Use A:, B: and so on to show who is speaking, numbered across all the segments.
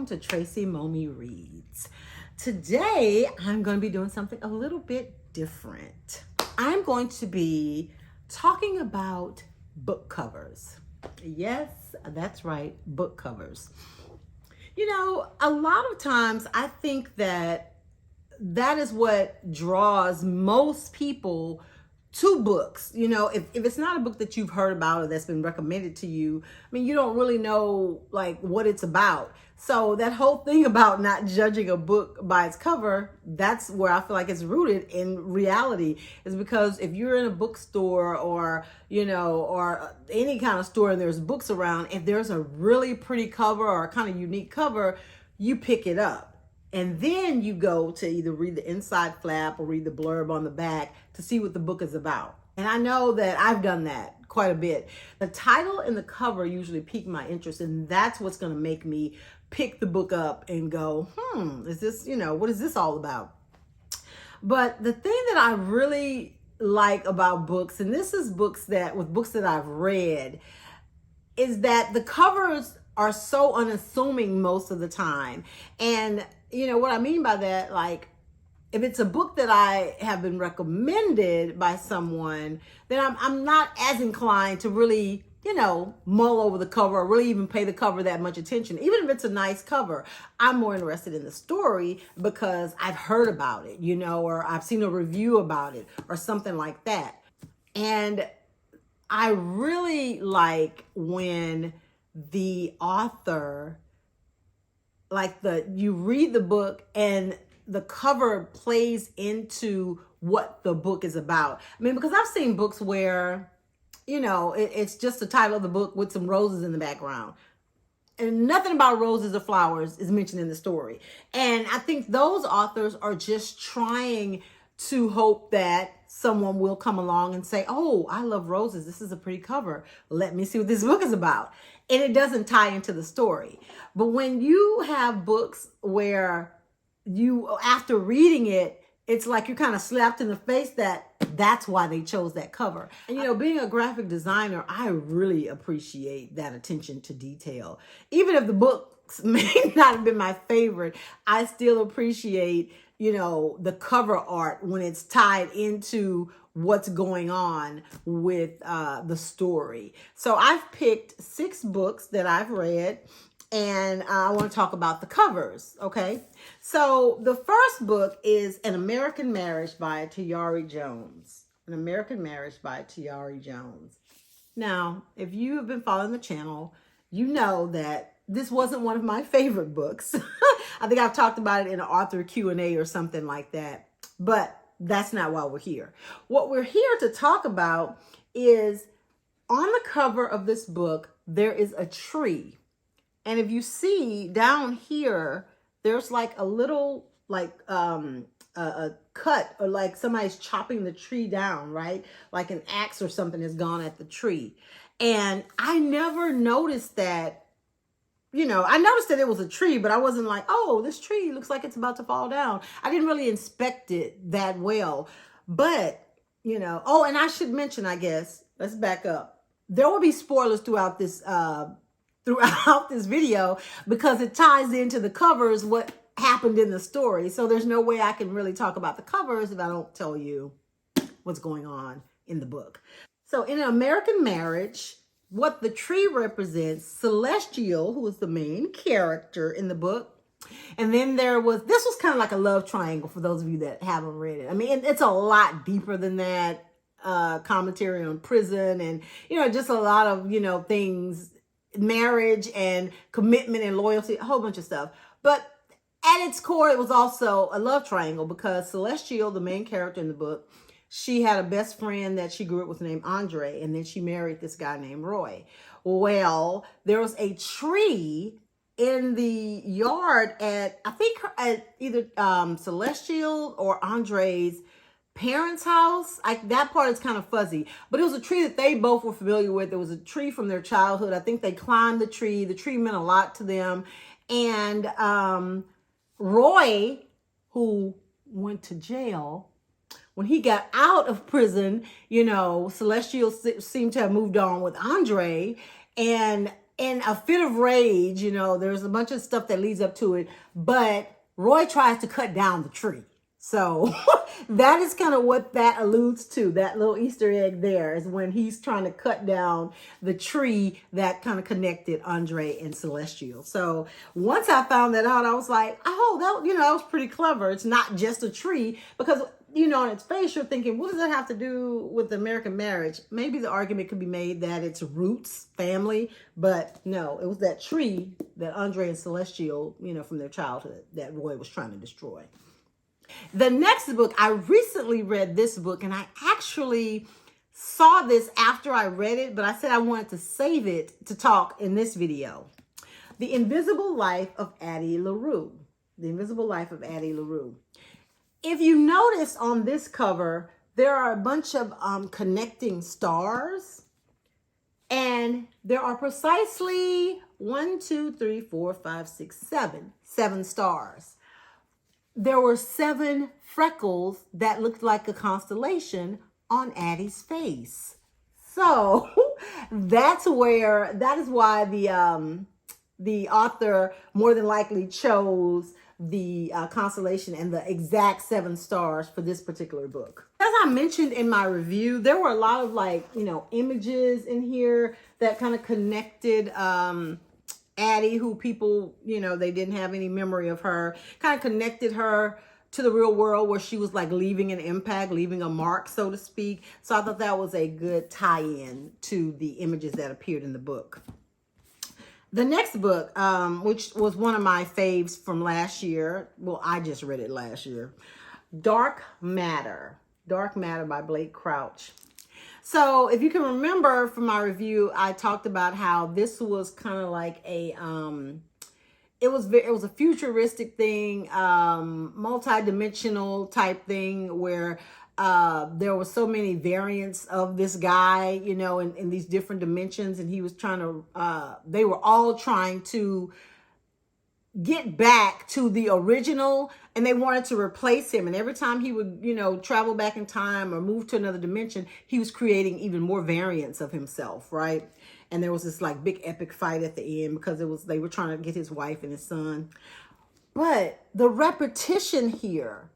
A: to Tracy Mommy Reads. Today, I'm going to be doing something a little bit different. I'm going to be talking about book covers. Yes, that's right, book covers. You know, a lot of times I think that is what draws most people to books. You know, if it's not a book that you've heard about or that's been recommended to you, I mean, you don't really know like what it's about. So that whole thing about not judging a book by its cover, that's where I feel like it's rooted in reality, is because if you're in a bookstore or, you know, or any kind of store and there's books around, if there's a really pretty cover or a kind of unique cover, you pick it up. And then you go to either read the inside flap or read the blurb on the back to see what the book is about. And I know that I've done that quite a bit. The title and the cover usually pique my interest, and that's what's going to make me pick the book up and go, is this, you know, what is this all about? But the thing that I really like about books, and this is books that I've read, is that the covers are so unassuming most of the time. And you know what I mean by that, like if it's a book that I have been recommended by someone, then I'm not as inclined to really, you know, mull over the cover or really even pay the cover that much attention. Even if it's a nice cover, I'm more interested in the story because I've heard about it, you know, or I've seen a review about it or something like that. And I really like when the author, you read the book and the cover plays into what the book is about. I mean, because I've seen books where, you know, it's just the title of the book with some roses in the background. And nothing about roses or flowers is mentioned in the story. And I think those authors are just trying to hope that someone will come along and say, oh, I love roses. This is a pretty cover. Let me see what this book is about. And it doesn't tie into the story. But when you have books where you, after reading it, it's like you're kind of slapped in the face that that's why they chose that cover. And, you know, being a graphic designer, I really appreciate that attention to detail. Even if the books may not have been my favorite, I still appreciate, you know, the cover art when it's tied into what's going on with the story. So I've picked 6 books that I've read, and I want to talk about the covers, okay? So the first book is An American Marriage by Tayari Jones. An American Marriage by Tayari Jones. Now, if you have been following the channel, you know that this wasn't one of my favorite books. I think I've talked about it in an author Q&A or something like that, but that's not why we're here. What we're here to talk about is on the cover of this book, there is a tree. And if you see down here, there's like a little, like a cut, or like somebody's chopping the tree down, right? Like an axe or something has gone at the tree. And I never noticed that. You know, I noticed that it was a tree, but I wasn't like, oh, this tree looks like it's about to fall down. I didn't really inspect it that well. But, you know, oh, and I should mention, I guess, let's back up. There will be spoilers throughout this video because it ties into the covers what happened in the story. So there's no way I can really talk about the covers if I don't tell you what's going on in the book. So in An American Marriage, what the tree represents, Celestial, who is the main character in the book. And then this was kind of like a love triangle for those of you that haven't read it. I mean, it's a lot deeper than that, commentary on prison and, you know, just a lot of, you know, things, marriage and commitment and loyalty, a whole bunch of stuff. But at its core, it was also a love triangle because Celestial, the main character in the book, she had a best friend that she grew up with named Andre, and then she married this guy named Roy. Well, there was a tree in the yard at, I think, at either Celestial or Andre's parents' house. That part is kind of fuzzy, but it was a tree that they both were familiar with. It was a tree from their childhood. I think they climbed the tree. The tree meant a lot to them. And Roy, who went to jail, when he got out of prison, you know, Celestial seemed to have moved on with Andre, and in a fit of rage, there's a bunch of stuff that leads up to it, but Roy tries to cut down the tree. So that is kind of what that alludes to. That little Easter egg there is when he's trying to cut down the tree that kind of connected Andre and Celestial. So once I found that out, I was like, oh, that was pretty clever. It's not just a tree, because on its face, you're thinking, what does that have to do with American marriage? Maybe the argument could be made that it's roots, family, but no, it was that tree that Andre and Celestial, from their childhood, that Roy was trying to destroy. The next book, I recently read this book, and I actually saw this after I read it, but I said I wanted to save it to talk in this video. The Invisible Life of Addie LaRue. The Invisible Life of Addie LaRue. If you notice on this cover, there are a bunch of connecting stars, and there are precisely 7 stars. There were 7 freckles that looked like a constellation on Addie's face. So that is why the author more than likely chose the constellation and the exact 7 stars for this particular book. As I mentioned in my review, there were a lot of images in here that kind of connected Addie, who people, they didn't have any memory of her, kind of connected her to the real world, where she was leaving an impact, leaving a mark, so to speak. So I thought that was a good tie-in to the images that appeared in the book. The next book, which was one of my faves from last year. Well, I just read it last year. Dark Matter. Dark Matter by Blake Crouch. So if you can remember from my review, I talked about how this was kind of like a, it was a futuristic thing, multi-dimensional type thing, where there were so many variants of this guy, in these different dimensions. And he was trying to, they were all trying to get back to the original, and they wanted to replace him. And every time he would, travel back in time or move to another dimension, he was creating even more variants of himself, right? And there was this big epic fight at the end, because they were trying to get his wife and his son. But the repetition here,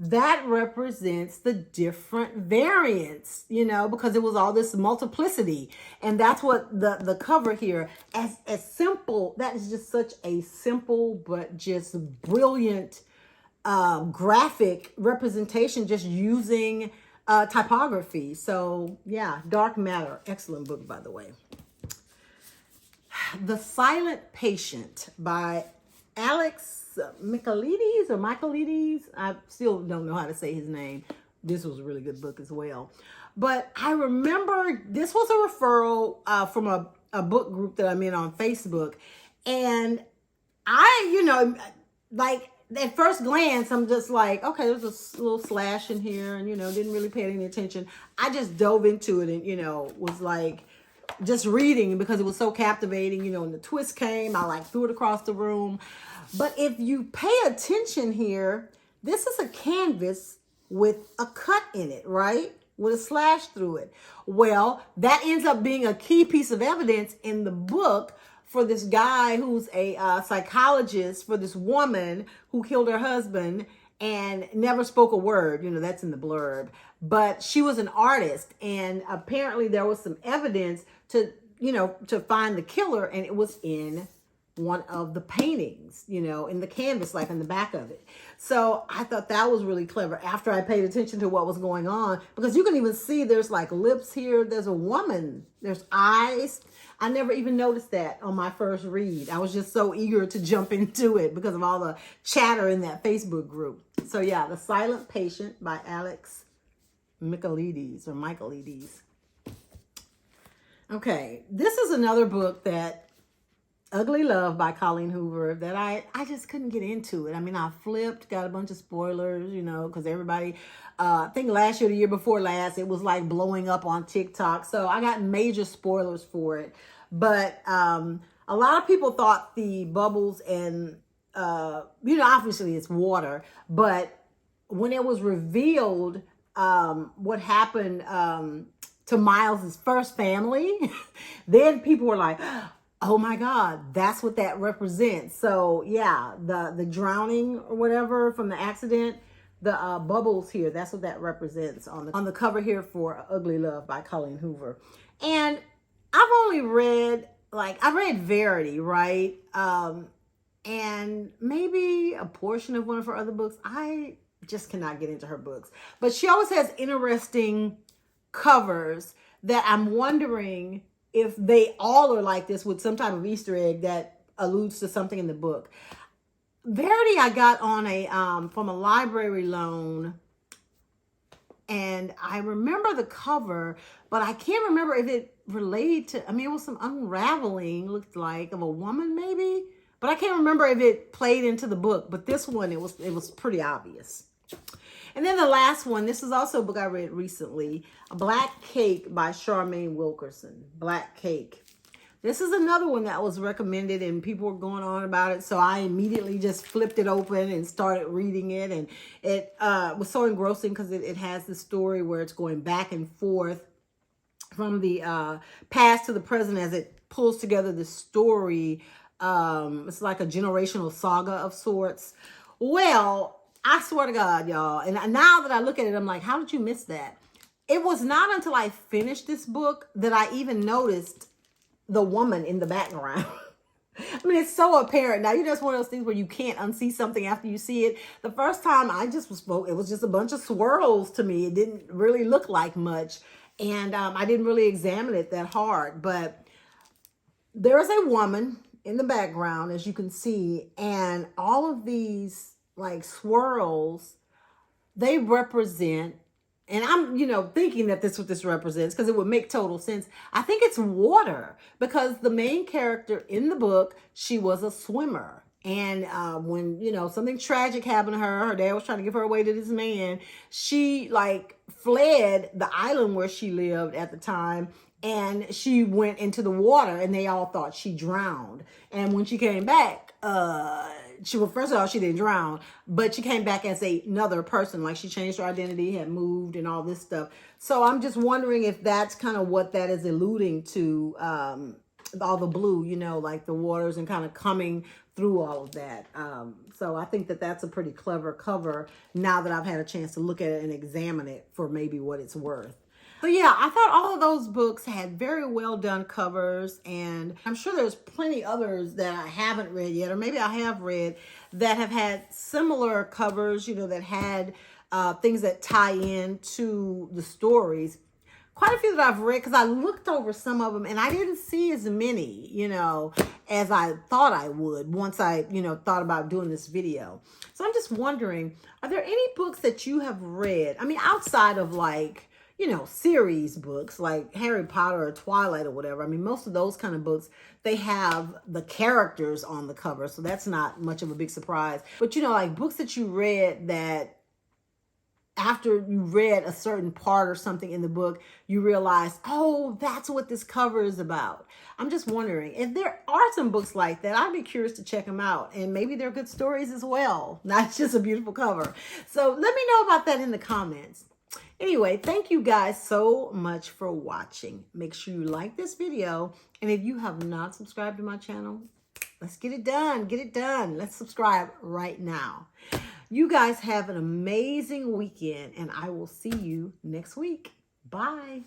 A: that represents the different variants, because it was all this multiplicity. And that's what the cover here, as simple, that is just such a simple but just brilliant graphic representation, just using typography. So yeah, Dark Matter, excellent book, by the way. The Silent Patient by Alex Michaelides. I still don't know how to say his name. This was a really good book as well. But I remember this was a referral from a book group that I'm in on Facebook. And I, at first glance, I'm just like, okay, there's a little slash in here, and, didn't really pay any attention. I just dove into it and, was just reading because it was so captivating, and the twist came, I threw it across the room. But if you pay attention here, this is a canvas with a cut in it, right? With a slash through it. Well, that ends up being a key piece of evidence in the book for this guy who's a psychologist for this woman who killed her husband and never spoke a word. That's in the blurb. But she was an artist, and apparently there was some evidence to find the killer, and it was in one of the paintings, in the canvas, in the back of it. So I thought that was really clever after I paid attention to what was going on, because you can even see there's lips here. There's a woman, there's eyes. I never even noticed that on my first read. I was just so eager to jump into it because of all the chatter in that Facebook group. So yeah, The Silent Patient by Alex Michaelides. Okay, this is another book that Ugly Love by Colleen Hoover that I just couldn't get into it. I flipped, got a bunch of spoilers, because everybody, I think last year, the year before last, it was blowing up on TikTok. So I got major spoilers for it. But a lot of people thought the bubbles and, obviously it's water. But when it was revealed what happened to Miles's first family, then people were like, oh my God, that's what that represents. So yeah, the drowning or whatever from the accident, the bubbles here, that's what that represents on the cover here for Ugly Love by Colleen Hoover. And I've only read, I read Verity, right? And maybe a portion of one of her other books. I just cannot get into her books. But she always has interesting covers that I'm wondering if they all are like this with some type of Easter egg that alludes to something in the book. Verity I got on a from a library loan, and I remember the cover, but I can't remember if it related to, I mean, it was some unraveling, looked like, of a woman maybe, but I can't remember if it played into the book. But this one, it was pretty obvious. And then the last one, this is also a book I read recently, Black Cake by Charmaine Wilkerson. Black Cake. This is another one that was recommended and people were going on about it. So I immediately just flipped it open and started reading it. And it was so engrossing because it has this story where it's going back and forth from the past to the present as it pulls together the story. It's like a generational saga of sorts. Well, I swear to God, y'all. And now that I look at it, I'm like, how did you miss that? It was not until I finished this book that I even noticed the woman in the background. I mean, it's so apparent. Now, it's one of those things where you can't unsee something after you see it. The first time it was just a bunch of swirls to me. It didn't really look like much. And I didn't really examine it that hard. But there's a woman in the background, as you can see. And all of these swirls, they represent, and I'm, thinking that this is what this represents because it would make total sense. I think it's water, because the main character in the book, she was a swimmer. And when, something tragic happened to her dad was trying to give her away to this man. She fled the island where she lived at the time. And she went into the water and they all thought she drowned. And when she came back, first of all, she didn't drown, but she came back as another person. She changed her identity, had moved and all this stuff. So I'm just wondering if that's kind of what that is alluding to, all the blue, the waters and kind of coming through all of that. So I think that that's a pretty clever cover now that I've had a chance to look at it and examine it for maybe what it's worth. So yeah, I thought all of those books had very well done covers, and I'm sure there's plenty others that I haven't read yet, or maybe I have read, that have had similar covers, that had things that tie in to the stories. Quite a few that I've read, because I looked over some of them and I didn't see as many, as I thought I would once I, thought about doing this video. So I'm just wondering, are there any books that you have read? I mean, outside of series books like Harry Potter or Twilight or whatever. I mean, most of those kind of books, they have the characters on the cover. So that's not much of a big surprise. But, books that you read that after you read a certain part or something in the book, you realize, oh, that's what this cover is about. I'm just wondering if there are some books like that. I'd be curious to check them out. And maybe they're good stories as well, not just a beautiful cover. So let me know about that in the comments. Anyway, thank you guys so much for watching. Make sure you like this video. And if you have not subscribed to my channel, let's get it done. Get it done. Let's subscribe right now. You guys have an amazing weekend, and I will see you next week. Bye.